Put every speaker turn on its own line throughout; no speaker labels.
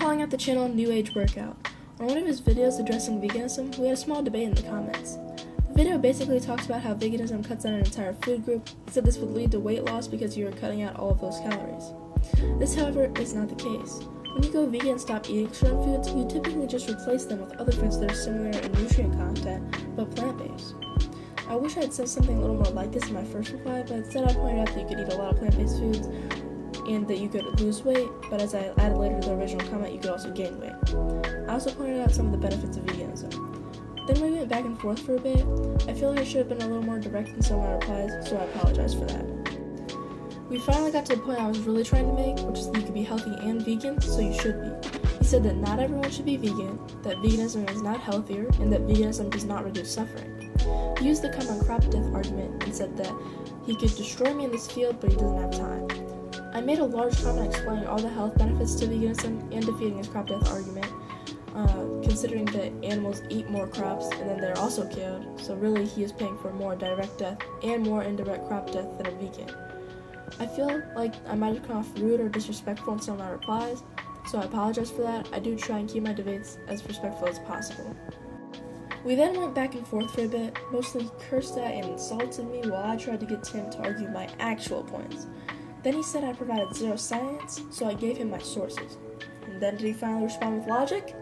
calling out the channel New Age Workout. On one of his videos addressing veganism, we had a small debate in the comments. The video basically talks about how veganism cuts out an entire food group. He said this would lead to weight loss because you are cutting out all of those calories. This, however, is not the case. When you go vegan and stop eating certain foods, you typically just replace them with other foods that are similar in nutrient content, but plant-based. I wish I had said something a little more like this in my first reply, but instead I pointed out that you could eat a lot of plant-based foods and that you could lose weight, but as I added later to the original comment, you could also gain weight. I also pointed out some of the benefits of veganism. Then we went back and forth for a bit. I feel like I should have been a little more direct in some of my replies, so I apologize for that. We finally got to the point I was really trying to make, which is that you could be healthy and vegan, so you should be. He said that not everyone should be vegan, that veganism is not healthier, and that veganism does not reduce suffering. He used the come on crop death argument and said that he could destroy me in this field, but he doesn't have time. I made a large comment explaining all the health benefits to veganism and defeating his crop death argument, considering that animals eat more crops and then they're also killed, so really he is paying for more direct death and more indirect crop death than a vegan. I feel like I might have come off rude or disrespectful in some of my replies, so I apologize for that. I do try and keep my debates as respectful as possible. We then went back and forth for a bit. Mostly he cursed at and insulted me while I tried to get Tim to argue my actual points. Then he said I provided zero science, so I gave him my sources. And then did he finally respond with logic?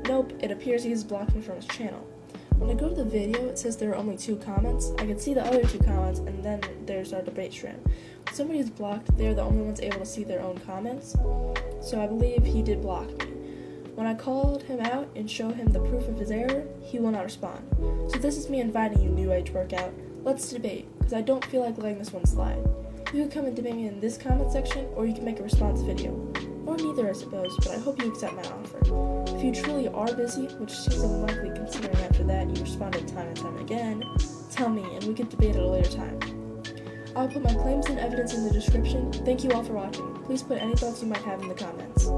Nope, it appears he has blocked me from his channel. When I go to the video, it says there are only 2 comments. I can see the other 2 comments, and then there's our debate stream. When somebody is blocked, they're the only ones able to see their own comments, so I believe he did block me. When I called him out and showed him the proof of his error, he will not respond. So this is me inviting you, New Age Workout. Let's debate, because I don't feel like letting this one slide. You can come and debate me in this comment section, or you can make a response video. Or neither, I suppose, but I hope you accept my offer. If you truly are busy, which seems unlikely considering after that you responded time and time again, tell me and we can debate at a later time. I'll put my claims and evidence in the description. Thank you all for watching. Please put any thoughts you might have in the comments.